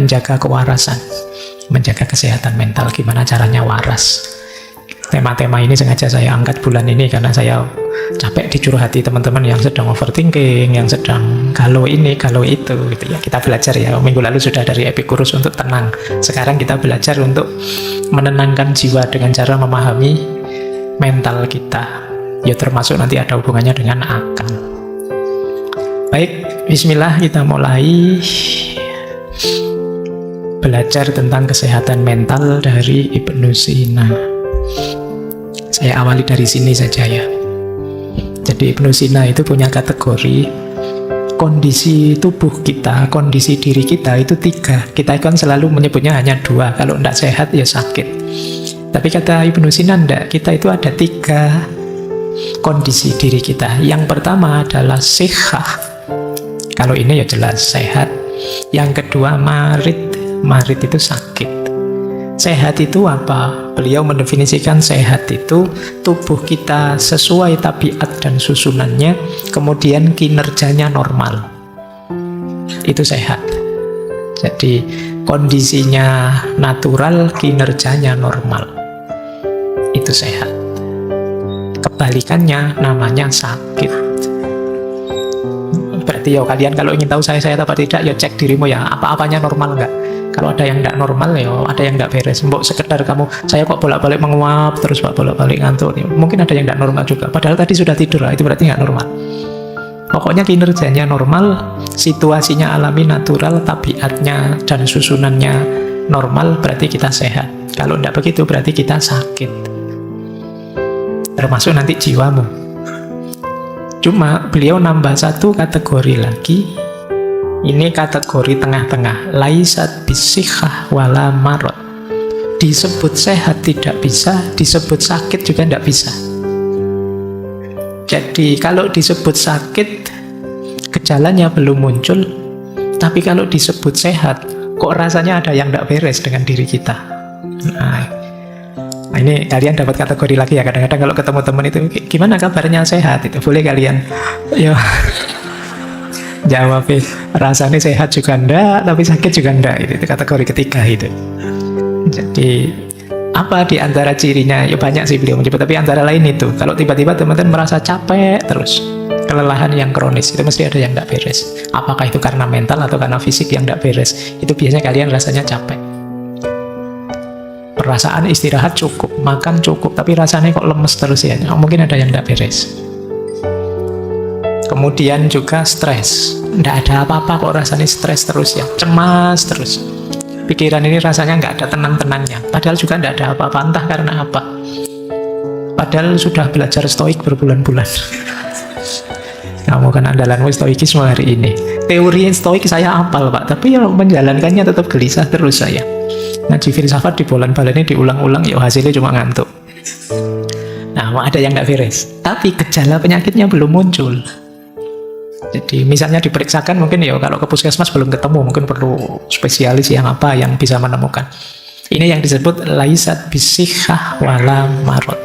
menjaga kewarasan, menjaga kesehatan mental. Gimana caranya waras? Tema-tema ini sengaja saya angkat bulan ini karena saya capek dicurhati teman-teman yang sedang overthinking, yang sedang galau ini, galau itu gitu ya. Kita belajar ya, minggu lalu sudah dari Epicurus untuk tenang. Sekarang kita belajar untuk menenangkan jiwa dengan cara memahami mental kita. Ya termasuk nanti ada hubungannya dengan akal. Baik, bismillah, kita mulai belajar tentang kesehatan mental dari Ibnu Sina. Saya awali dari sini saja ya. Jadi Ibnu Sina itu punya kategori kondisi tubuh kita, kondisi diri kita itu 3. Kita kan selalu menyebutnya hanya 2. Kalau tidak sehat ya sakit. Tapi kata Ibnu Sina tidak, kita itu ada 3 kondisi diri kita. Yang pertama adalah sihah. Kalau ini ya jelas sehat. Yang kedua marid. Marid itu sakit. Sehat itu apa? Beliau mendefinisikan sehat itu tubuh kita sesuai tabiat dan susunannya, kemudian kinerjanya normal. Itu sehat. Jadi kondisinya natural, kinerjanya normal. Itu sehat. Kebalikannya namanya sakit. Berarti ya kalian kalau ingin tahu saya apa tidak, ya cek dirimu ya, apa-apanya normal enggak. Kalau ada yang enggak normal ya ada yang enggak beres. Mbok sekedar kamu, saya kok bolak-balik menguap terus pak bolak-balik ngantuk. Ya, mungkin ada yang enggak normal juga. Padahal tadi sudah tidur lah, itu berarti enggak normal. Pokoknya kinerjanya normal, situasinya alami natural, tabiatnya dan susunannya normal, berarti kita sehat. Kalau enggak begitu berarti kita sakit. Termasuk nanti jiwamu. Cuma beliau nambah 1 kategori lagi. Ini kategori tengah-tengah. Laisat bisihah wala marot. Disebut sehat tidak bisa, disebut sakit juga tidak bisa. Jadi kalau disebut sakit, gejalanya belum muncul. Tapi kalau disebut sehat, kok rasanya ada yang tidak beres dengan diri kita. Nah, ini kalian dapat kategori lagi ya. Kadang-kadang kalau ketemu teman itu, gimana kabarnya, sehat? Itu boleh kalian ya jawab, rasanya sehat juga enggak, tapi sakit juga enggak. Itu kategori ketiga itu. Jadi apa di antara cirinya? Ya banyak sih beliau menyebut, tapi antara lain itu, kalau tiba-tiba teman-teman merasa capek terus, kelelahan yang kronis, itu mesti ada yang enggak beres. Apakah itu karena mental atau karena fisik yang enggak beres? Itu biasanya kalian rasanya capek. Perasaan istirahat cukup, makan cukup, tapi rasanya kok lemes terus ya. Mungkin ada yang tidak beres. Kemudian juga stres. Tidak ada apa-apa kok rasanya stres terus ya. Cemas terus. Pikiran ini rasanya nggak ada tenang-tenangnya. Padahal juga tidak ada apa-apa. Entah karena apa. Padahal sudah belajar stoik berbulan-bulan. Kamu kan andalanmu stoikisme hari ini. Teori stoik saya hafal Pak, tapi yang menjalankannya tetap gelisah terus saya. Ngaji filsafat di bulan-bulan ini diulang-ulang, ya hasilnya cuma ngantuk. Nah, ada yang nggak beres. Tapi gejala penyakitnya belum muncul. Jadi misalnya diperiksakan mungkin ya kalau ke puskesmas belum ketemu, mungkin perlu spesialis yang apa yang bisa menemukan. Ini yang disebut laisat bisihah wala marot.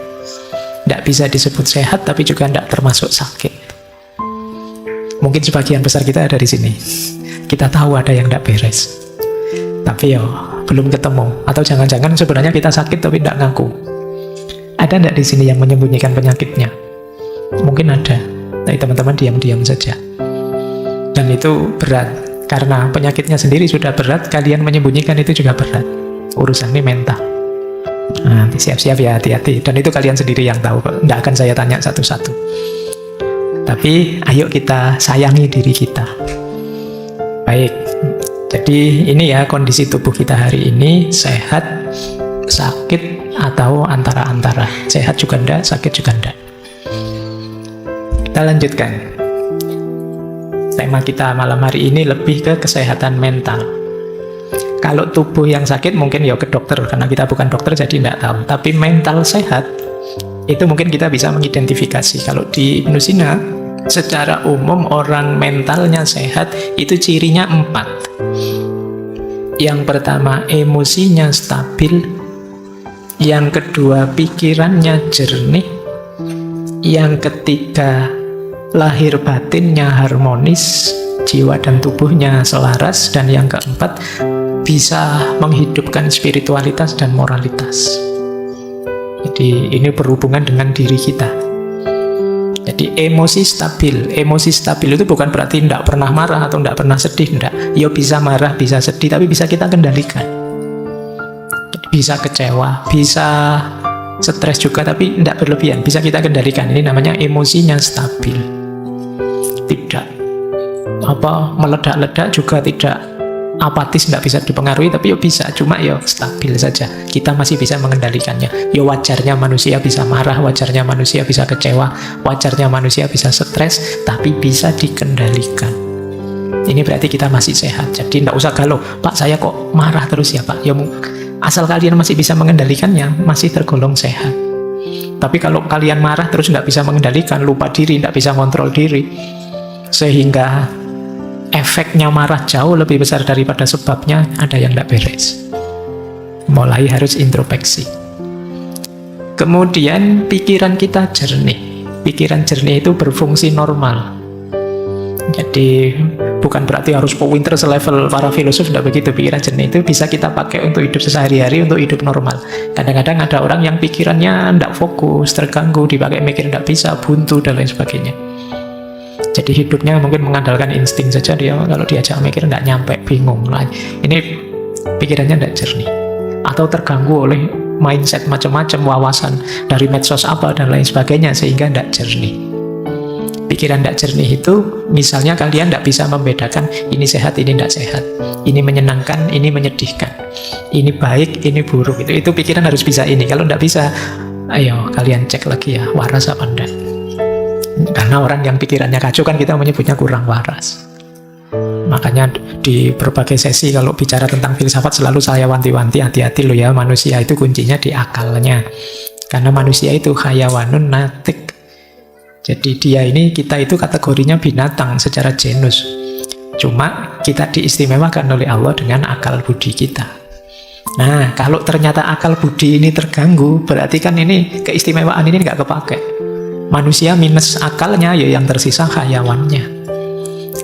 Tidak bisa disebut sehat, tapi juga tidak termasuk sakit. Mungkin sebagian besar kita ada di sini. Kita tahu ada yang tidak beres. Tapi ya belum ketemu. Atau jangan-jangan sebenarnya kita sakit tapi tidak ngaku. Ada tidak di sini yang menyembunyikan penyakitnya? Mungkin ada. Tapi teman-teman diam-diam saja. Dan itu berat. Karena penyakitnya sendiri sudah berat, kalian menyembunyikan itu juga berat. Urusan ini mental. Nah, siap-siap ya, hati-hati. Dan itu kalian sendiri yang tahu. Tidak akan saya tanya satu-satu. Tapi ayo kita sayangi diri kita. Baik. Jadi ini ya kondisi tubuh kita hari ini, sehat, sakit, atau antara-antara. Sehat juga enggak, sakit juga enggak. Kita lanjutkan. Tema kita malam hari ini lebih ke kesehatan mental. Kalau tubuh yang sakit mungkin ya ke dokter, karena kita bukan dokter jadi enggak tahu. Tapi mental sehat, itu mungkin kita bisa mengidentifikasi. Kalau di Ibnu Sina, secara umum orang mentalnya sehat itu cirinya 4. Yang pertama emosinya stabil, yang kedua pikirannya jernih, yang ketiga lahir batinnya harmonis, jiwa dan tubuhnya selaras, dan yang keempat bisa menghidupkan spiritualitas dan moralitas. Jadi ini berhubungan dengan diri kita. Jadi emosi stabil itu bukan berarti tidak pernah marah atau tidak pernah sedih, tidak. Ya bisa marah, bisa sedih, tapi bisa kita kendalikan. Bisa kecewa, bisa stres juga, tapi tidak berlebihan, bisa kita kendalikan. Ini namanya emosinya stabil. Tidak meledak-ledak, juga tidak apatis, tidak bisa dipengaruhi, tapi ya bisa, cuma ya stabil saja. Kita masih bisa mengendalikannya. Ya wajarnya manusia bisa marah, wajarnya manusia bisa kecewa, wajarnya manusia bisa stres, tapi bisa dikendalikan. Ini berarti kita masih sehat. Jadi tidak usah galau, Pak saya kok marah terus ya Pak. Ya asal kalian masih bisa mengendalikannya, masih tergolong sehat. Tapi kalau kalian marah terus tidak bisa mengendalikan, lupa diri, tidak bisa kontrol diri, sehingga efeknya marah jauh lebih besar daripada sebabnya, ada yang tidak beres. Mulai harus introspeksi. Kemudian pikiran kita jernih. Pikiran jernih itu berfungsi normal. Jadi bukan berarti harus pinter selevel para filosof, tidak begitu. Pikiran jernih itu bisa kita pakai untuk hidup sehari-hari, untuk hidup normal. Kadang-kadang ada orang yang pikirannya tidak fokus, terganggu, dipakai mikir tidak bisa, buntu dan lain sebagainya. Jadi hidupnya mungkin mengandalkan insting saja, dia kalau diajak mikir tidak nyampe, bingung lah. Ini pikirannya tidak jernih, atau terganggu oleh mindset macam-macam, wawasan dari medsos apa dan lain sebagainya, sehingga tidak jernih. Pikiran tidak jernih itu misalnya kalian tidak bisa membedakan ini sehat, ini tidak sehat, ini menyenangkan, ini menyedihkan, ini baik, ini buruk. Itu pikiran harus bisa ini. Kalau tidak bisa, ayo kalian cek lagi ya, waras apa enggak. Karena orang yang pikirannya kacau kan kita menyebutnya kurang waras. Makanya di berbagai sesi kalau bicara tentang filsafat selalu saya wanti-wanti, hati-hati loh ya, manusia itu kuncinya di akalnya. Karena manusia itu hayawanun natik. Jadi kita itu kategorinya binatang secara genus. Cuma kita diistimewakan oleh Allah dengan akal budi kita. Nah, kalau ternyata akal budi ini terganggu, berarti kan ini keistimewaan ini nggak kepake. Manusia minus akalnya, ya yang tersisa hayawannya.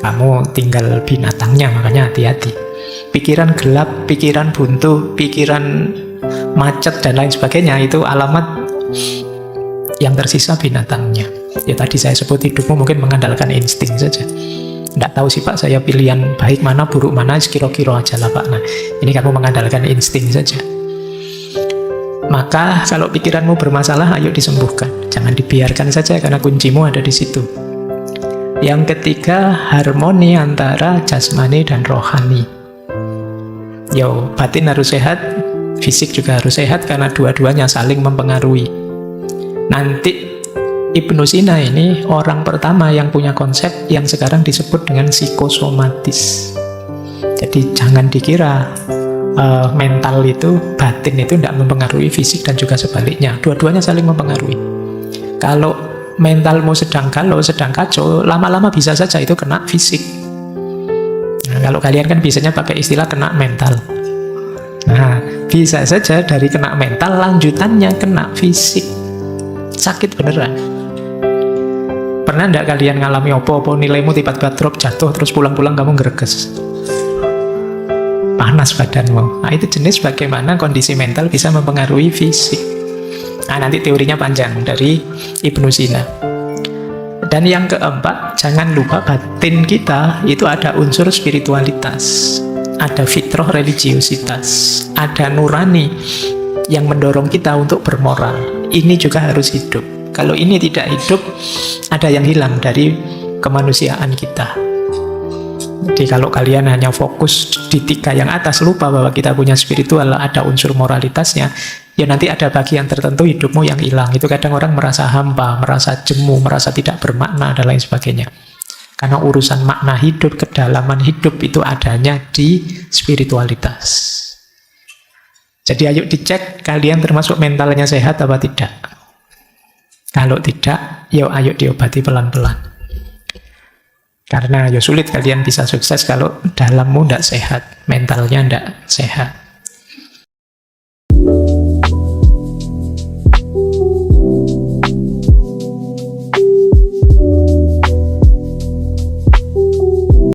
Kamu tinggal binatangnya, makanya hati-hati. Pikiran gelap, pikiran buntu, pikiran macet dan lain sebagainya, itu alamat yang tersisa binatangnya. Ya tadi saya sebut hidupmu mungkin mengandalkan insting saja. Nggak tahu sih Pak, saya pilihan baik mana, buruk mana, kira-kira aja lah Pak. Nah, ini kamu mengandalkan insting saja. Maka kalau pikiranmu bermasalah, ayo disembuhkan. Jangan dibiarkan saja, karena kuncimu ada di situ. Yang ketiga, harmoni antara jasmani dan rohani. Yo, batin harus sehat, fisik juga harus sehat, karena dua-duanya saling mempengaruhi. Nanti Ibnu Sina ini orang pertama yang punya konsep yang sekarang disebut dengan psikosomatis. Jadi jangan dikira mental itu, batin itu tidak mempengaruhi fisik dan juga sebaliknya. Dua-duanya saling mempengaruhi. Kalau mentalmu sedang galau, sedang kacau, lama-lama bisa saja itu kena fisik. Nah, kalau kalian kan biasanya pakai istilah kena mental. Nah, bisa saja dari kena mental lanjutannya kena fisik. Sakit beneran. Pernah enggak kalian ngalami apa-apa, nilaimu tiba-tiba drop, jatuh, terus pulang-pulang kamu ngereges? Panas badanmu. Nah, itu jenis bagaimana kondisi mental bisa mempengaruhi fisik. Nah, nanti teorinya panjang dari Ibnu Sina. Dan yang keempat, jangan lupa batin kita itu ada unsur spiritualitas, ada fitrah religiositas, ada nurani yang mendorong kita untuk bermoral. Ini juga harus hidup. Kalau ini tidak hidup, ada yang hilang dari kemanusiaan kita. Jadi kalau kalian hanya fokus di tiga yang atas, lupa bahwa kita punya spiritual, ada unsur moralitasnya, ya nanti ada bagian tertentu hidupmu yang hilang. Itu kadang orang merasa hampa, merasa jemu, merasa tidak bermakna, dan lain sebagainya. Karena urusan makna hidup, kedalaman hidup itu adanya di spiritualitas. Jadi ayo dicek kalian termasuk mentalnya sehat apa tidak. Kalau tidak, ya ayo diobati pelan-pelan. Karena ya sulit kalian bisa sukses kalau dalammu tidak sehat, mentalnya tidak sehat.